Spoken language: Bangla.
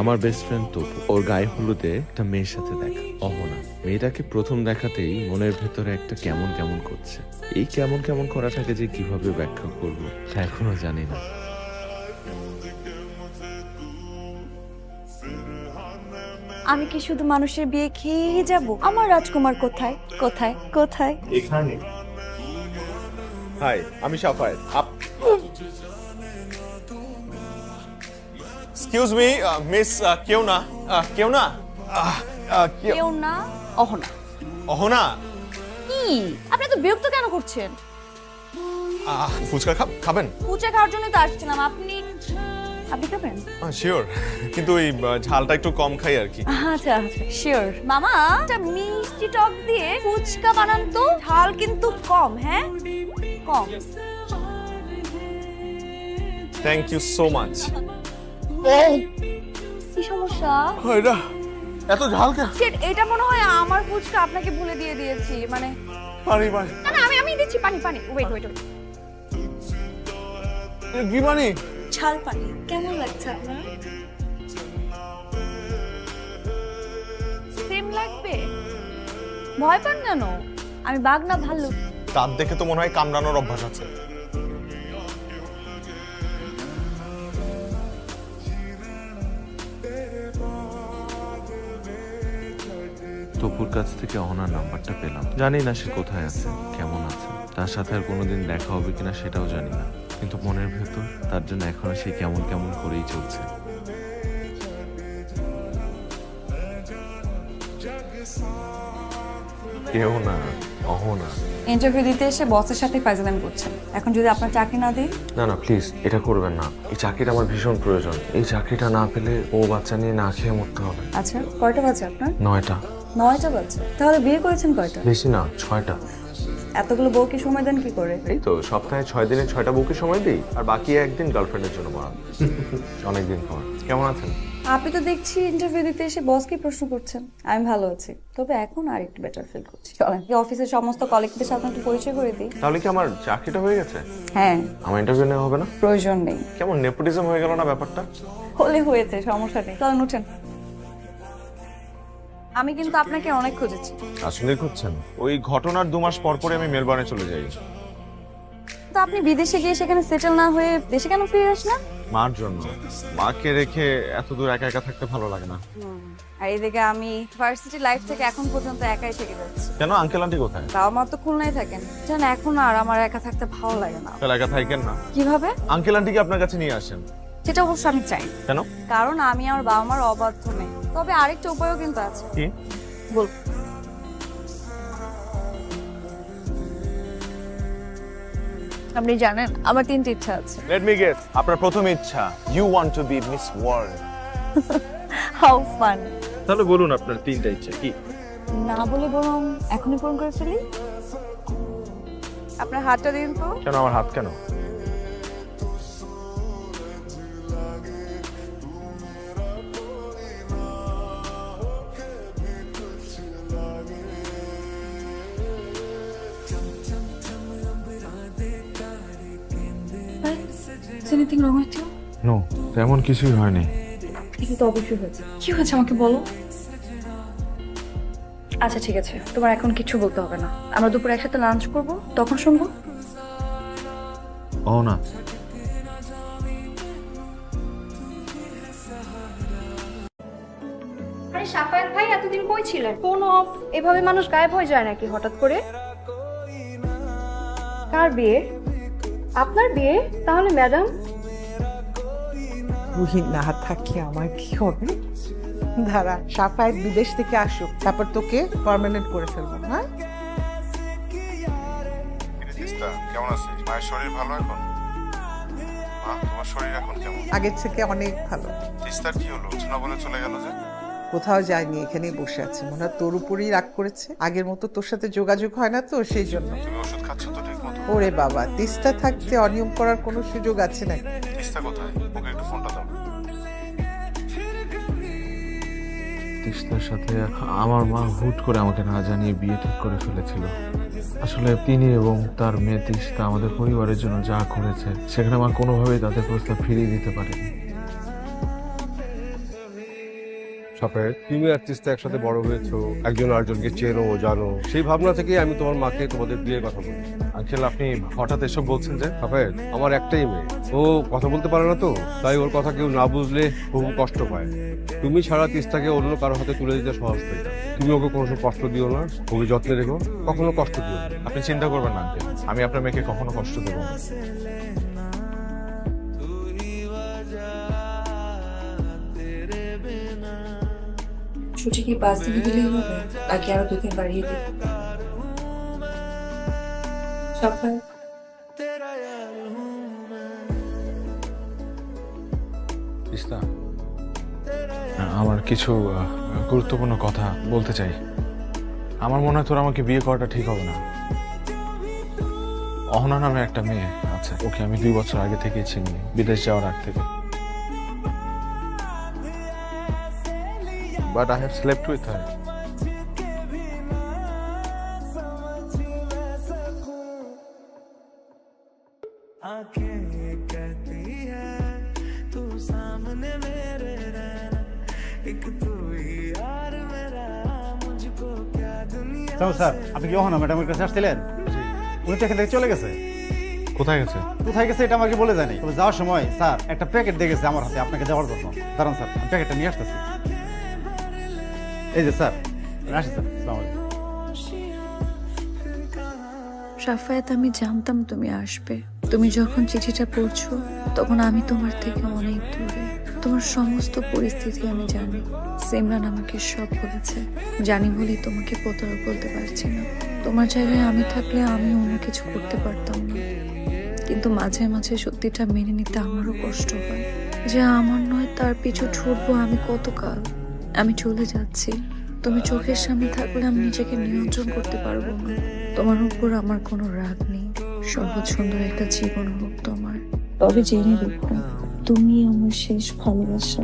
আমার বেস্ট ফ্রেন্ড তপু, ওর গায়ে হলুদে একটা মেয়ের সাথে দেখা, অহনা। মেয়েটাকে প্রথম দেখাতেই মনের ভেতরে একটা কেমন কেমন করছে। এই কেমন কেমন করাটাকে যে কিভাবে ব্যাখ্যা করবো তা এখনো জানি না। আমি কি শুধু মানুষের বিয়ে খেয়েই যাব? আমার রাজকুমার কোথায় কোথায় কোথায়? এখানে। হাই, আমি সাফায়েত। এক্সকিউজ মি মিস, কেউ না, কেউ না, কেউ না, অহনা। অহনা। কি আপনি তো বিরক্ত কেন করছেন? ফুচকা খাবেন? ফুচকা খাওয়ার জন্য তো আসছিলাম। আপনি আপনি খাবেন? শিওর, কিন্তু ওই ঝালটা একটু কম খাই আর কি। আচ্ছা আচ্ছা, শিওর। মামা, একটা মিষ্টি টক দিয়ে ফুচকা বানান তো, ঝাল কিন্তু কম। হ্যাঁ, কম। Thank you so much. কি সমস্যা? এটা এত ঝাল কেন? শিট, এটা মনে হয় আমার ফুচকা আপনাকে ভুলে দিয়ে দিয়েছি। মানে পানি না না, আমি দিচ্ছি পানি। Wait wait wait. কি পানি? ঝাল পানি। কেমন লাগছে আপনার? সেম লাগবে? ভয় পান কেন? আমি বাঘ না ভাল্লুক? দাঁত দেখে তো মনে হয় কামড়ানোর অভ্যাস আছে। তপুর কাছ থেকে অহনার নাম্বারটা পেলাম। জানি না সে কোথায় আছে, কেমন আছে, তার সাথে আর কোনোদিন দেখা হবে কিনা সেটাও জানি না, কিন্তু মনের ভেতর তার জন্য এখনো সে কেমন কেমন করেই চলছে। কেউ না, অহনা। ইন্টারভিউ দিতে এসে বসের সাথে ফাইজলামি করছেন। এখন যদি আপনার চাকরি না দেই? না না, প্লিজ এটা করবেন না। এই চাকরিটা আমার ভীষণ প্রয়োজন। এই চাকরিটা না পেলে ও বাচ্চা নিয়ে না খেয়ে মরতে হবে। আচ্ছা, কয়টা বাজে আপনার? 9টা। 9টা বাজে? তাহলে বিয়ে করেছেন কয়টা? বেশি না, 6টা। এতগুলো বউকে সময় দেন কি করে? এই তো সপ্তাহে 6 দিনে 6টা বউকে সময় দিই, আর বাকি একদিন গার্লফ্রেন্ডের জন্য মারা। অনেকদিন পর। কেমন আছেন? আপনি তো দেখছি ইন্টারভিউ দিতে এসে বসকে প্রশ্ন করছেন। আমি ভালো আছি, তবে এখন আর একটু বেটার ফিল করছি। চলেন অফিসের সমস্ত কলিগদের সাথে একটু পরিচয় করে দিই। তাহলে কি আমার চাকরিটা হয়ে গেছে? হ্যাঁ। আমার ইন্টারভিউ নেওয়া হবে না? প্রয়োজন নেই। কেমন নেপোটিজম হয়ে গেল না ব্যাপারটা? হলে হয়েছে, সমস্যা নেই। চলেন উঠেন। আমি কিন্তু আপনাকে অনেক খুঁজেছি। আসলে খুঁজছেন? ওই ঘটনার 2 মাস পর পরে আমি মেলবোর্নে চলে যাই। তো আপনি বিদেশে গিয়ে সেখানে সেটেল না হয়ে দেশে কেন ফিরে আসেন? মার জন্য। মাকে রেখে এত দূর একা একা থাকতে ভালো লাগে না। আর এদিকে আমি ভার্সিটি লাইফ থেকে এখন পর্যন্ত একাই থেকে যাচ্ছি। কেন, আঙ্কেল আন্টি কোথায়? বাবা মা তো খুলনায় থাকেন। জান, এখন আর আমার একা থাকতে ভালো লাগে না। তাহলে একা থাকেন না? কিভাবে? আঙ্কেল আন্টিকে আপনার কাছে নিয়ে আসেন। সেটা অবশ্য আমি চাই। কেন? কারণ আমি আমার বাবা মার অবাধ্য মেয়ে। তবে আরেকটা উপায়ও কিন্তু আছে। কি? বল। আপনি জানেন আমার 3টি ইচ্ছা আছে। লেট মি গেস, আপনার প্রথম ইচ্ছা you want to be Miss World. How fun. তাহলে বলুন আপনার 3টা ইচ্ছা কি? না বলে বরং এখনই পূরণ করে ফেলি। আপনার হাতটা দিন তো। কেন, আমার হাত কেন? Anything wrong with you? No, তেমন কিছুই হয়নি। কিন্তু অবশ্যই হয়েছে। কি হয়েছে আমাকে বলো। আচ্ছা ঠিক আছে, তোমার এখন কিছু বলতে হবে না। আমরা দুপুরে একসাথে লাঞ্চ করব, তখন শুনবো। ও না, আরে সাফায়েত ভাই, এতদিন কই ছিলেন? Phone off. এভাবে মানুষ গায়েব হয়ে যায় নাকি হঠাৎ করে? কার বিয়ে? আপনার বিয়ে? তাহলে ম্যাডাম? তুই না থাকলে আমার কি হবে? দাঁড়া, সাফায়েত বিদেশ থেকে আসুক, তারপর তোকে পার্মানেন্ট করে ফেলবো। হ্যাঁ, কেমন আছিস? মায়ের শরীর ভালো এখন? মা, তোমার শরীর এখন কেমন? আগের থেকে অনেক ভালো। তিস্তার কি হলো? শোনা বলে চলে গেল যে? কোথাও যায়নি, এখানেই বসে আছে। মনে হয় তোর উপরেই রাগ করেছে। আগের মতো তোর সাথে যোগাযোগ হয় না তো, সেই জন্য। তুমি ওষুধ খাচ্ছ তো ঠিক মতো? ওরে বাবা, তিস্তা থাকতে অনিয়ম করার কোনো সুযোগ আছে নাকি? তিস্তা কোথায়? ওকে একটু ফোনটা দাও। তিস্তার সাথে আমার মা হুট করে আমাকে না জানিয়ে বিয়ে ঠিক করে ফেলেছিল। আসলে তিনি এবং তার মেয়ে তিস্তা আমাদের পরিবারের জন্য যা করেছে, সেখানে আমার কোনোভাবেই তাদের প্রস্তাব ফিরিয়ে দিতে পারেনি। সাফায়েত, তুমি আর তিস্তা একসাথে বড় হয়েছো, একজন আরেকজনকে চেনো জানো, সেই ভাবনা থেকেই আমি তোমার মাকে তোমাদের বিয়ের কথা বলি। আঙ্কেল আপনি হঠাৎ এসব বলছেন যে? সাফায়েত আমার একটাই মেয়ে, ও কথা বলতে পারে না, তো তাই ওর কথা কেউ না বুঝলে খুব কষ্ট পায়। তুমি ছাড়া তিস্তাকে অন্য কারো হাতে তুলে দিতে সহজ হয়ে যায়। তুমি ওকে কোনো সময় কষ্ট দিও না, ওকে যত্নে রেখো, কখনো কষ্ট দিও না। আপনি চিন্তা করবেন না আঙ্কেল, আমি আপনার মেয়েকে কখনো কষ্ট দেবো না। ছুটি কি 5 দিনে দিলেই হবে নাকি আরো 2 দিন বাড়িয়ে দিই? সকাল তিস্তা, আমার কিছু গুরুত্বপূর্ণ কথা বলতে চাই। আমার মনে হয় তোর আমাকে বিয়ে করাটা ঠিক হবে না। অহনা নামে একটা মেয়ে আছে, ওকে আমি 2 বছর আগে থেকেই চিনি, বিদেশ যাওয়ার আগ থেকে। But I have slept with her. Sir, আপনি কি অহনা ম্যাডামের কাছে আসছিলেন? উনি তো এখান থেকে চলে গেছে। কোথায় গেছে? কোথায় গেছে এটা আমাকে বলে যায়নি, তবে যাওয়ার সময় স্যার একটা প্যাকেট দিয়ে গেছে আমার হাতে আপনাকে দেওয়ার জন্য। দাঁড়ান স্যার, আমি প্যাকেটটা নিয়ে আসতেছি। এই যে স্যার, আসি স্যার। আসসালামু আলাইকুম। সাফায়াত, আমি জানতাম তুমি আসবে। তুমি যখন চিঠিটা পড়ছো তখন আমি তোমার থেকে অনেক দূরে। তোমার সমস্ত পরিস্থিতি আমি জানি। সিমরান আমাকে সব বলেছে, জানি বলেই তোমাকে প্রতারক বলতে পারছি না। তোমার জায়গায় আমি থাকলে আমি অন্য কিছু করতে পারতাম না, কিন্তু মাঝে মাঝে সত্যিটা মেনে নিতে আমারও কষ্ট হয় যে আমার নয় তার পিছু ছুটবো আমি কতকাল। আমি চলে যাচ্ছি, তুমি চোখের সামনে থাকলে আমি নিজেকে নিয়ন্ত্রণ করতে পারবো না। তোমার উপর আমার কোনো রাগ নেই, সহজ সুন্দর একটা জীবন হোক তোমার। তবে জেনে রেখো, তুমি আমার শেষ ভালোবাসা।